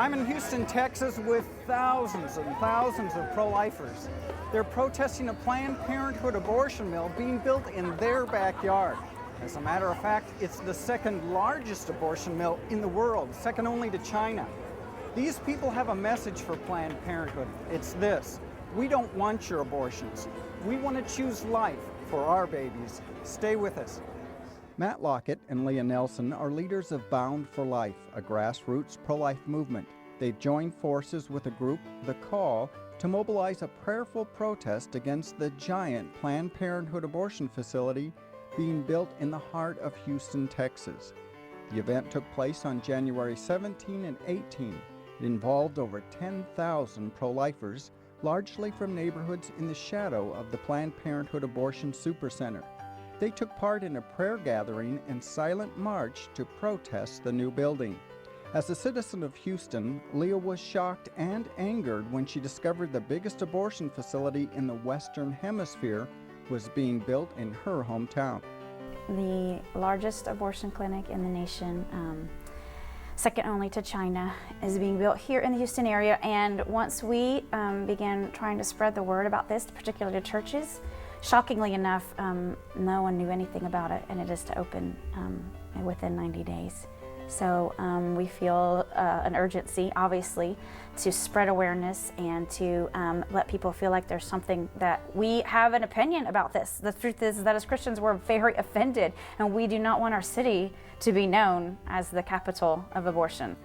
I'm in Houston, Texas with thousands and thousands of pro-lifers. They're protesting a Planned Parenthood abortion mill being built in their backyard. As a matter of fact, it's the second largest abortion mill in the world, second only to China. These people have a message for Planned Parenthood. It's this: we don't want your abortions. We want to choose life for our babies. Stay with us. Matt Lockett and Leah Nelson are leaders of Bound for Life, a grassroots pro-life movement. They've joined forces with a group, The Call, to mobilize a prayerful protest against the giant Planned Parenthood abortion facility being built in the heart of Houston, Texas. The event took place on January 17 and 18. It involved over 10,000 pro-lifers, largely from neighborhoods in the shadow of the Planned Parenthood Abortion Supercenter. They took part in a prayer gathering and silent march to protest the new building. As a citizen of Houston, Leah was shocked and angered when she discovered the biggest abortion facility in the Western Hemisphere was being built in her hometown. The largest abortion clinic in the nation, second only to China, is being built here in the Houston area. And once we began trying to spread the word about this, particularly to churches, shockingly enough, no one knew anything about it, and it is to open within 90 days. So we feel an urgency, obviously, to spread awareness and to let people feel like there's something that we have an opinion about this. The truth is that as Christians, we're very offended, and we do not want our city to be known as the capital of abortion.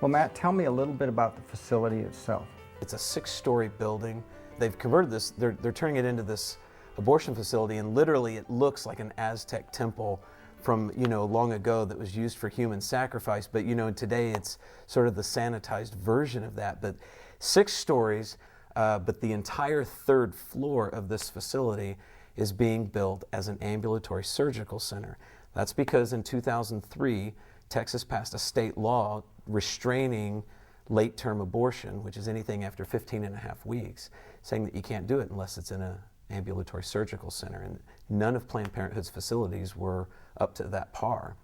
Well, Matt, tell me a little bit about the facility itself. It's a 6-story building. They've converted this, they're turning it into this abortion facility, and literally it looks like an Aztec temple from, long ago that was used for human sacrifice, but today it's sort of the sanitized version of that. But 6 stories, but the entire 3rd floor of this facility is being built as an ambulatory surgical center. That's because in 2003, Texas passed a state law restraining late-term abortion, which is anything after 15 and a half weeks, saying that you can't do it unless it's in an ambulatory surgical center, and none of Planned Parenthood's facilities were up to that par.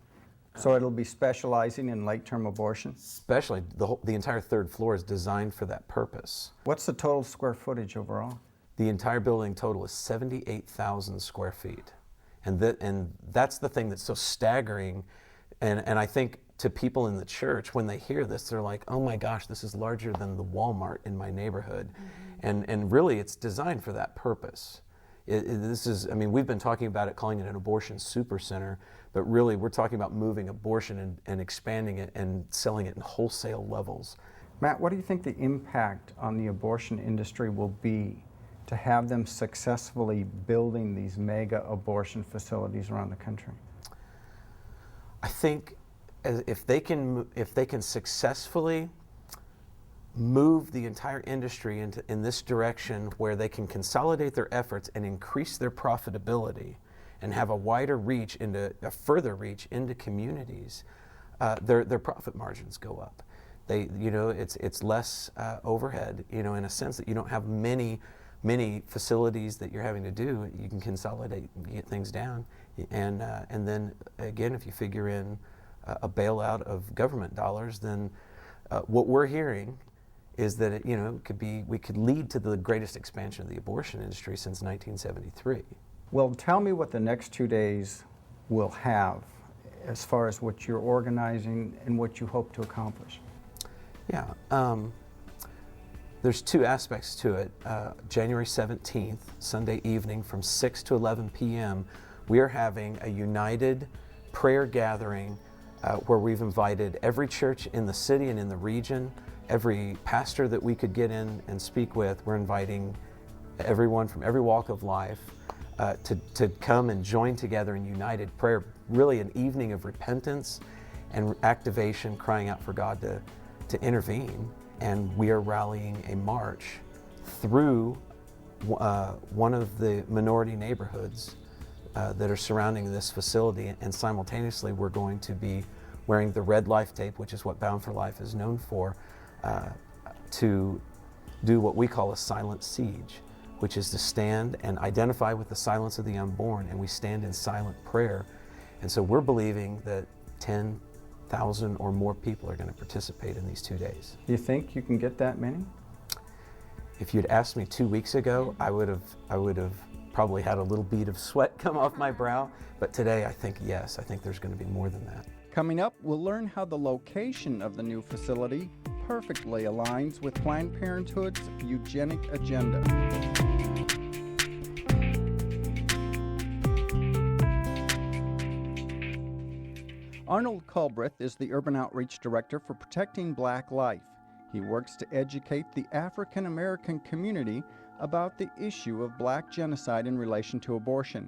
So it'll be specializing in late-term abortion? Especially, the entire 3rd floor is designed for that purpose. What's the total square footage overall? The entire building total is 78,000 square feet. And that's the thing that's so staggering, and I think to people in the church, when they hear this, they're like, oh my gosh, this is larger than the Walmart in my neighborhood. Mm-hmm. And really, it's designed for that purpose. We've been talking about it, calling it an abortion supercenter, but really we're talking about moving abortion and expanding it and selling it in wholesale levels. Matt, what do you think the impact on the abortion industry will be to have them successfully building these mega abortion facilities around the country? I think if they can successfully move the entire industry in this direction where they can consolidate their efforts and increase their profitability and have a further reach into communities, their profit margins go up. It's less overhead, in a sense that you don't have many facilities that you're having to do. You can consolidate and get things down, and then again, if you figure in a bailout of government dollars, then what we're hearing is that we could lead to the greatest expansion of the abortion industry since 1973. Well, tell me what the next 2 days will have as far as what you're organizing and what you hope to accomplish. Yeah, there's 2 aspects to it. January 17th, Sunday evening from 6 to 11 p.m., we are having a united prayer gathering where we've invited every church in the city and in the region, every pastor that we could get in and speak with. We're inviting everyone from every walk of life to come and join together in united prayer, really an evening of repentance and activation, crying out for God to intervene. And we are rallying a march through one of the minority neighborhoods that are surrounding this facility, and simultaneously we're going to be wearing the red life tape, which is what Bound for Life is known for, to do what we call a silent siege, which is to stand and identify with the silence of the unborn, and we stand in silent prayer. And so we're believing that 10, 1,000 or more people are going to participate in these 2 days. You think you can get that many? If you'd asked me 2 weeks ago, I would have probably had a little bead of sweat come off my brow. But today, I think yes, I think there's going to be more than that. Coming up, we'll learn how the location of the new facility perfectly aligns with Planned Parenthood's eugenic agenda. Arnold Culbreth is the Urban Outreach Director for Protecting Black Life. He works to educate the African American community about the issue of black genocide in relation to abortion.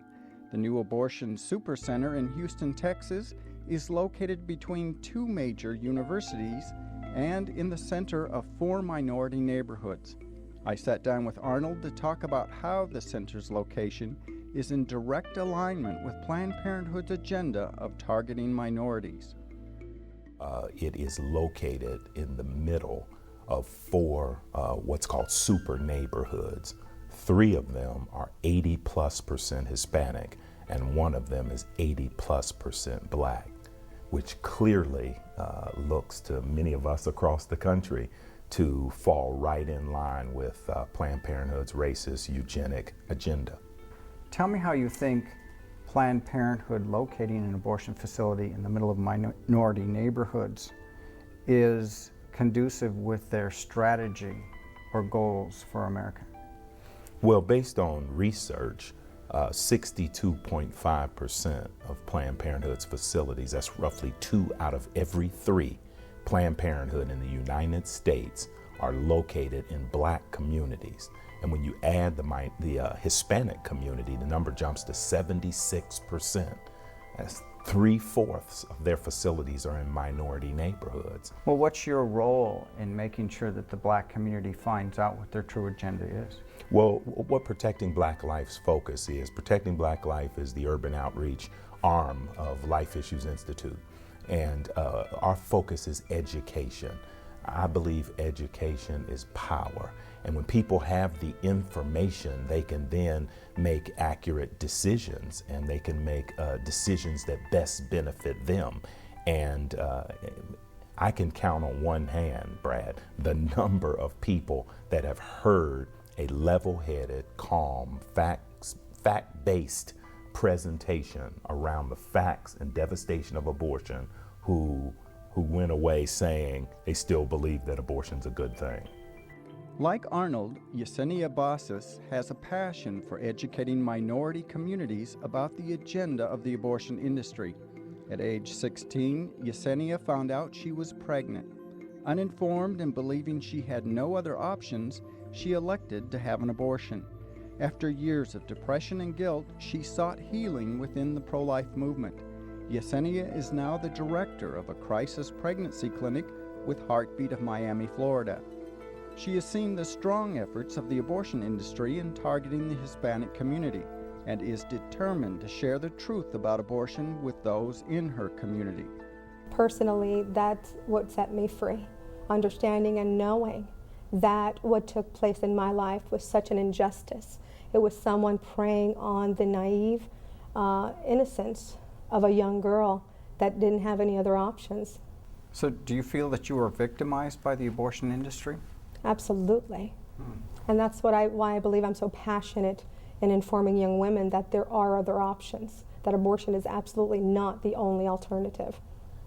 The new Abortion Supercenter in Houston, Texas, is located between two major universities and in the center of 4 minority neighborhoods. I sat down with Arnold to talk about how the center's location is in direct alignment with Planned Parenthood's agenda of targeting minorities. It is located in the middle of 4 what's called super neighborhoods. 3 of them are 80+% Hispanic, and 1 of them is 80+% Black, which clearly looks to many of us across the country to fall right in line with Planned Parenthood's racist eugenic agenda. Tell me how you think Planned Parenthood locating an abortion facility in the middle of minority neighborhoods is conducive with their strategy or goals for America. Well, based on research, 62.5% of Planned Parenthood's facilities, that's roughly 2 out of every 3 Planned Parenthood in the United States, are located in Black communities. And when you add the Hispanic community, the number jumps to 76%. That's 3/4 of their facilities are in minority neighborhoods. Well, what's your role in making sure that the Black community finds out what their true agenda is? Well, what Protecting Black Life's focus is, Protecting Black Life is the urban outreach arm of Life Issues Institute. And our focus is education. I believe education is power. And when people have the information, they can then make accurate decisions, and they can make decisions that best benefit them. And I can count on one hand, Brad, the number of people that have heard a level-headed, calm, fact-based presentation around the facts and devastation of abortion who went away saying they still believe that abortion's a good thing. Like Arnold, Yesenia Basas has a passion for educating minority communities about the agenda of the abortion industry. At age 16, Yesenia found out she was pregnant. Uninformed and believing she had no other options, she elected to have an abortion. After years of depression and guilt, she sought healing within the pro-life movement. Yesenia is now the director of a crisis pregnancy clinic with Heartbeat of Miami, Florida. She has seen the strong efforts of the abortion industry in targeting the Hispanic community and is determined to share the truth about abortion with those in her community. Personally, that's what set me free, understanding and knowing that what took place in my life was such an injustice. It was someone preying on the naive innocence of a young girl that didn't have any other options. So do you feel that you were victimized by the abortion industry? Absolutely. And that's why I believe I'm so passionate in informing young women that there are other options, that abortion is absolutely not the only alternative.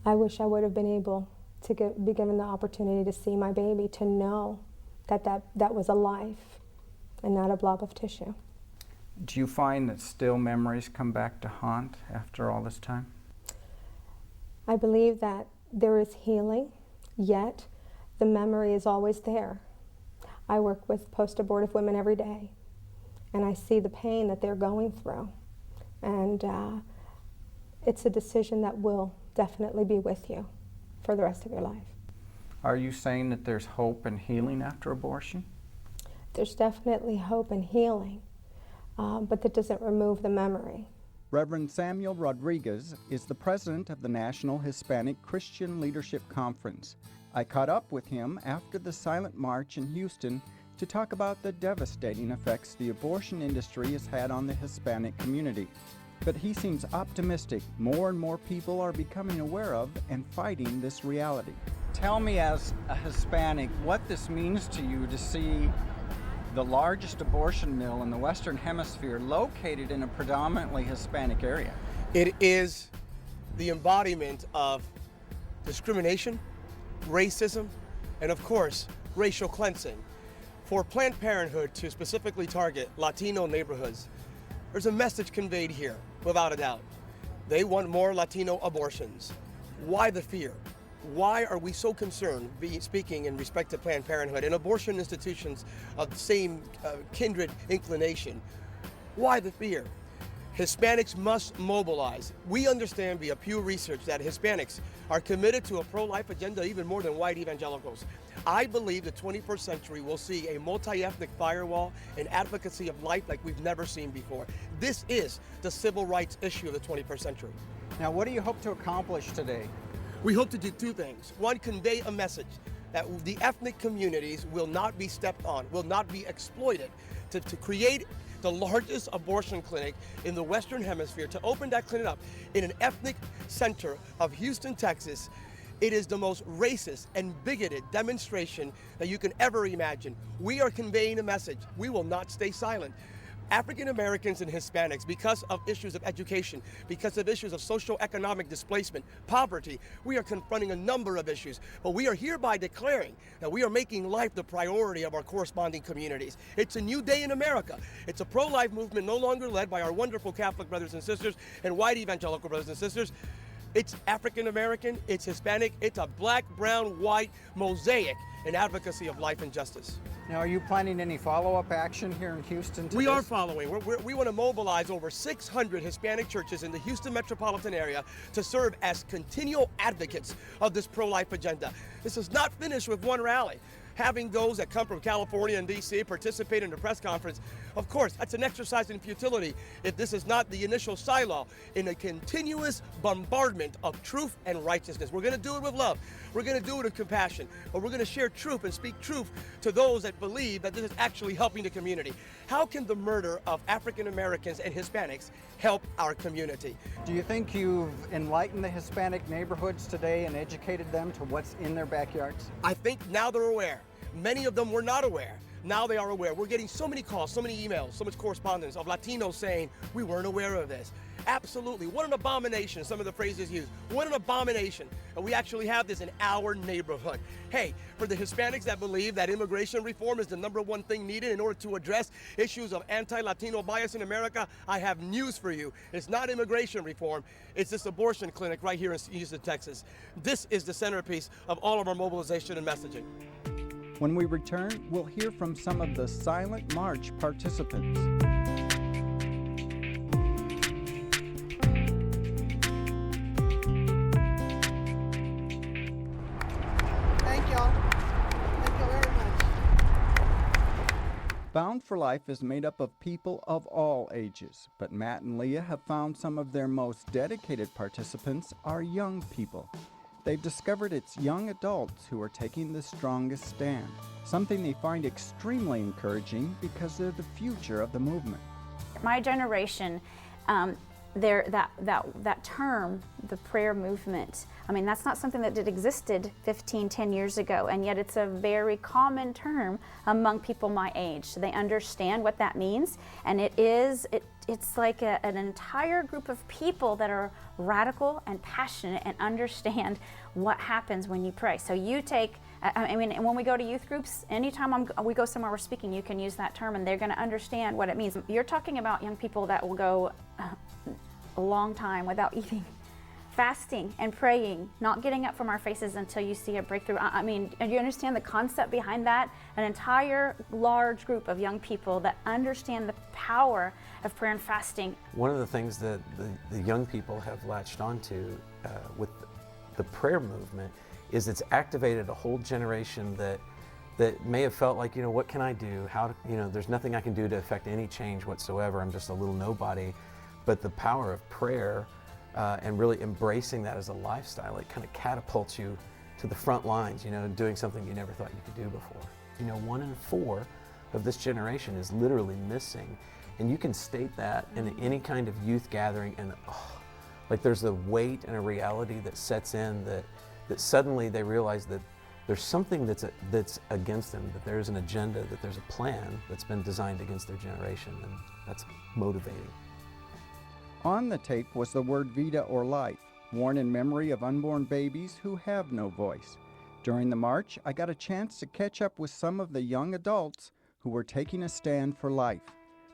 I wish I would have been able to be given the opportunity to see my baby, to know that was a life and not a blob of tissue. Do you find that still memories come back to haunt after all this time? I believe that there is healing, yet the memory is always there. I work with post-abortive women every day, and I see the pain that they're going through. And it's a decision that will definitely be with you for the rest of your life. Are you saying that there's hope and healing after abortion? There's definitely hope and healing, but that doesn't remove the memory. Reverend Samuel Rodriguez is the president of the National Hispanic Christian Leadership Conference. I caught up with him after the silent march in Houston to talk about the devastating effects the abortion industry has had on the Hispanic community. But he seems optimistic more and more people are becoming aware of and fighting this reality. Tell me, as a Hispanic, what this means to you to see the largest abortion mill in the Western Hemisphere located in a predominantly Hispanic area. It is the embodiment of discrimination, racism, and of course, racial cleansing. For Planned Parenthood to specifically target Latino neighborhoods, there's a message conveyed here, without a doubt. They want more Latino abortions. Why the fear? Why are we so concerned, speaking in respect to Planned Parenthood and abortion institutions of the same kindred inclination? Why the fear? Hispanics must mobilize. We understand via Pew Research that Hispanics are committed to a pro-life agenda even more than white evangelicals. I believe the 21st century will see a multi-ethnic firewall and advocacy of life like we've never seen before. This is the civil rights issue of the 21st century. Now, what do you hope to accomplish today? We hope to do two things. One, convey a message that the ethnic communities will not be stepped on, will not be exploited to create the largest abortion clinic in the Western Hemisphere, to open that clinic up in an ethnic center of Houston, Texas. It is the most racist and bigoted demonstration that you can ever imagine. We are conveying a message. We will not stay silent. African Americans and Hispanics, because of issues of education, because of issues of socio-economic displacement, poverty, we are confronting a number of issues. But we are hereby declaring that we are making life the priority of our corresponding communities. It's a new day in America. It's a pro-life movement no longer led by our wonderful Catholic brothers and sisters and white evangelical brothers and sisters. It's African American, it's Hispanic, it's a black, brown, white mosaic in advocacy of life and justice. Now, are you planning any follow-up action here in Houston to We this? are following. We want to mobilize over 600 Hispanic churches in the Houston metropolitan area to serve as continual advocates of this pro-life agenda. This is not finished with one rally. Having those that come from California and D.C. participate in the press conference, of course, that's an exercise in futility if this is not the initial silo in a continuous bombardment of truth and righteousness. We're going to do it with love. We're going to do it with compassion. But we're going to share truth and speak truth to those that believe that this is actually helping the community. How can the murder of African Americans and Hispanics help our community? Do you think you've enlightened the Hispanic neighborhoods today and educated them to what's in their backyards? I think now they're aware. Many of them were not aware. Now they are aware. We're getting so many calls, so many emails, so much correspondence of Latinos saying, we weren't aware of this. Absolutely. What an abomination, some of the phrases used. What an abomination. And we actually have this in our neighborhood. Hey, for the Hispanics that believe that immigration reform is the #1 thing needed in order to address issues of anti-Latino bias in America, I have news for you. It's not immigration reform. It's this abortion clinic right here in Houston, Texas. This is the centerpiece of all of our mobilization and messaging. When we return, we'll hear from some of the Silent March participants. Thank y'all. Thank you very much. Bound for Life is made up of people of all ages, but Matt and Leah have found some of their most dedicated participants are young people. They've discovered it's young adults who are taking the strongest stand, something they find extremely encouraging because they're the future of the movement. My generation, that term, the prayer movement, I mean, that's not something that existed 10 years ago, and yet it's a very common term among people my age. They understand what that means, and it's like an entire group of people that are radical and passionate and understand what happens when you pray. So you take, I mean, and when we go to youth groups, anytime we go somewhere we're speaking, you can use that term and they're going to understand what it means. You're talking about young people that will go a long time without eating, fasting and praying, not getting up from our faces until you see a breakthrough. I mean, do you understand the concept behind that? An entire large group of young people that understand the power of prayer and fasting. One of the things that the young people have latched onto with the prayer movement is it's activated a whole generation that may have felt like, what can I do? There's nothing I can do to affect any change whatsoever. I'm just a little nobody. But the power of prayer and really embracing that as a lifestyle, it kind of catapults you to the front lines, doing something you never thought you could do before. 1 in 4 of this generation is literally missing And you can state that in any kind of youth gathering, and like there's a weight and a reality that sets in that suddenly they realize that there's something that's against them, that there's an agenda, that there's a plan that's been designed against their generation, and that's motivating. On the tape was the word Vida or life, worn in memory of unborn babies who have no voice. During the march, I got a chance to catch up with some of the young adults who were taking a stand for life.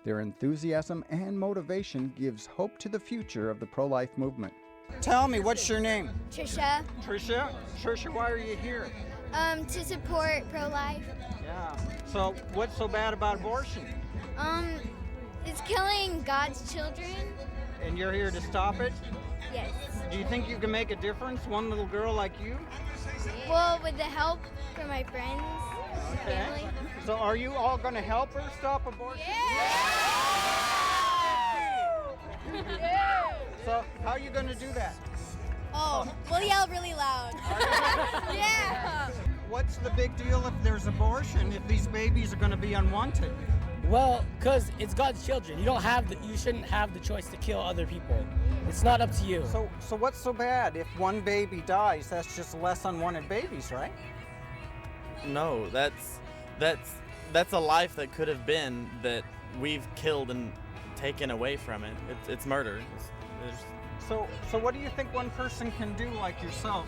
Their enthusiasm and motivation gives hope to the future of the pro-life movement. Tell me, what's your name? Trisha, Trisha, why are you here? to support pro-life. Yeah. So, what's so bad about abortion? It's killing God's children. And you're here to stop it? Yes. Do you think you can make a difference, one little girl like you? Well, with the help from my friends, family. So are you all going to help her stop abortion? So how are you going to do that? Oh, we'll yell really loud. Yeah. What's the big deal if there's abortion, if these babies are going to be unwanted? Well, because it's God's children. You shouldn't have the choice to kill other people. It's not up to you. So what's so bad? If one baby dies, that's just less unwanted babies, right? No, that's a life that could have been that we've killed and taken away from it. It's murder. So what do you think one person can do like yourself?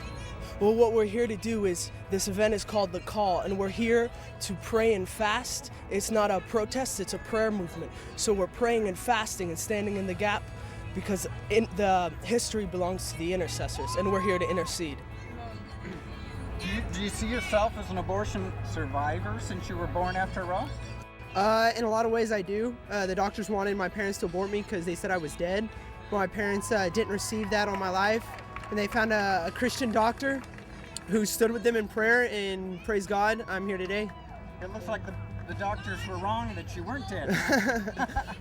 Well, what we're here to do is, this event is called The Call, and we're here to pray and fast. It's not a protest, it's a prayer movement. So we're praying and fasting and standing in the gap because the history belongs to the intercessors, and we're here to intercede. Do you see yourself as an abortion survivor since you were born after Roe? In a lot of ways I do. The doctors wanted my parents to abort me because they said I was dead. Well, my parents didn't receive that all my life, and they found a Christian doctor who stood with them in prayer, and praise God, I'm here today. It looks like the doctors were wrong that you weren't dead.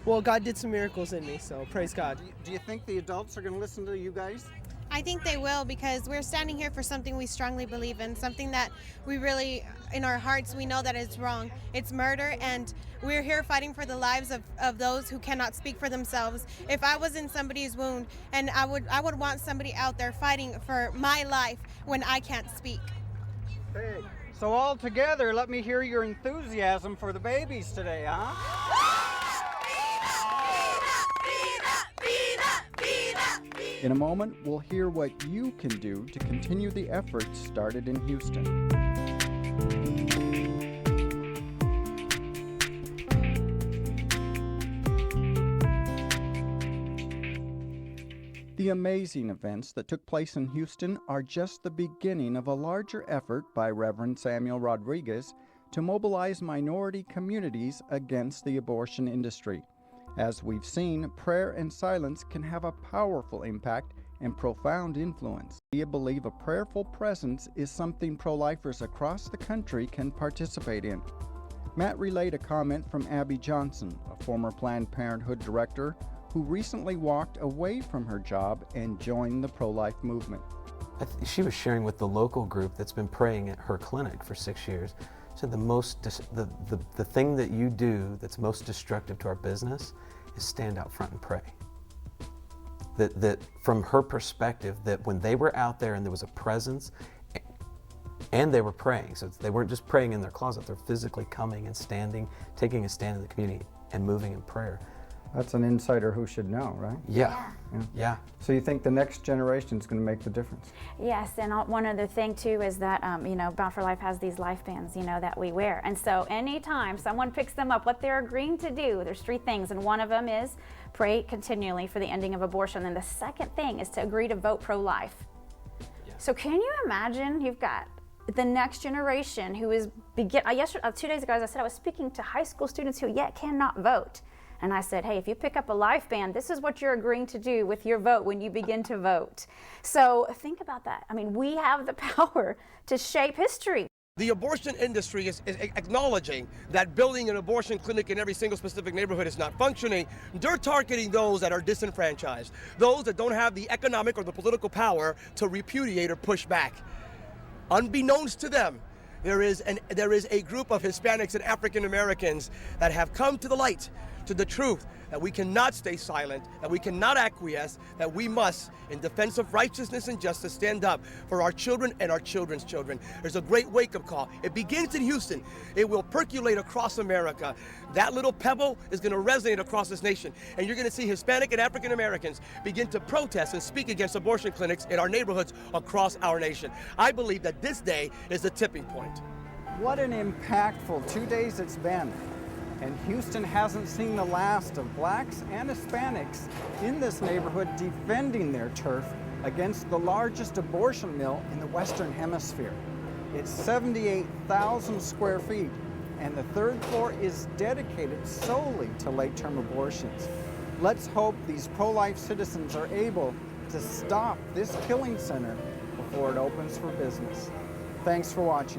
Well, God did some miracles in me, so praise God. Do you think the adults are going to listen to you guys? I think they will, because we're standing here for something we strongly believe in, something that we really, in our hearts, we know that it's wrong. It's murder, and we're here fighting for the lives of those who cannot speak for themselves. If I was in somebody's wound, and I would want somebody out there fighting for my life when I can't speak. Hey, so all together, let me hear your enthusiasm for the babies today, huh? In a moment, we'll hear what you can do to continue the efforts started in Houston. The amazing events that took place in Houston are just the beginning of a larger effort by Reverend Samuel Rodriguez to mobilize minority communities against the abortion industry. As we've seen, prayer and silence can have a powerful impact and profound influence. We believe a prayerful presence is something pro-lifers across the country can participate in. Matt relayed a comment from Abby Johnson, a former Planned Parenthood director who recently walked away from her job and joined the pro-life movement. She was sharing with the local group that's been praying at her clinic for 6 years. So the thing that you do that's most destructive to our business is stand out front and pray. That from her perspective, that when they were out there and there was a presence, and they were praying, so they weren't just praying in their closet, they're physically coming and standing, taking a stand in the community and moving in prayer. That's an insider who should know, right? Yeah. So you think the next generation is going to make the difference? Yes, and one other thing too is that Bound for Life has these life bands, that we wear, and so anytime someone picks them up, what they're agreeing to do, there's 3 things, and one of them is pray continually for the ending of abortion, and the second thing is to agree to vote pro-life. Yeah. So can you imagine? You've got the next generation who is 2 days ago, as I said, I was speaking to high school students who yet cannot vote. And I said, hey, if you pick up a life band, this is what you're agreeing to do with your vote when you begin to vote. So think about that. I mean, we have the power to shape history. The abortion industry is acknowledging that building an abortion clinic in every single specific neighborhood is not functioning. They're targeting those that are disenfranchised, those that don't have the economic or the political power to repudiate or push back. Unbeknownst to them, there is a group of Hispanics and African Americans that have come to the light to the truth that we cannot stay silent, that we cannot acquiesce, that we must, in defense of righteousness and justice, stand up for our children and our children's children. There's a great wake-up call. It begins in Houston. It will percolate across America. That little pebble is going to resonate across this nation, and you're going to see Hispanic and African Americans begin to protest and speak against abortion clinics in our neighborhoods across our nation. I believe that this day is the tipping point. What an impactful 2 days it's been. And Houston hasn't seen the last of blacks and Hispanics in this neighborhood defending their turf against the largest abortion mill in the Western Hemisphere. It's 78,000 square feet, and the third floor is dedicated solely to late-term abortions. Let's hope these pro-life citizens are able to stop this killing center before it opens for business. Thanks for watching.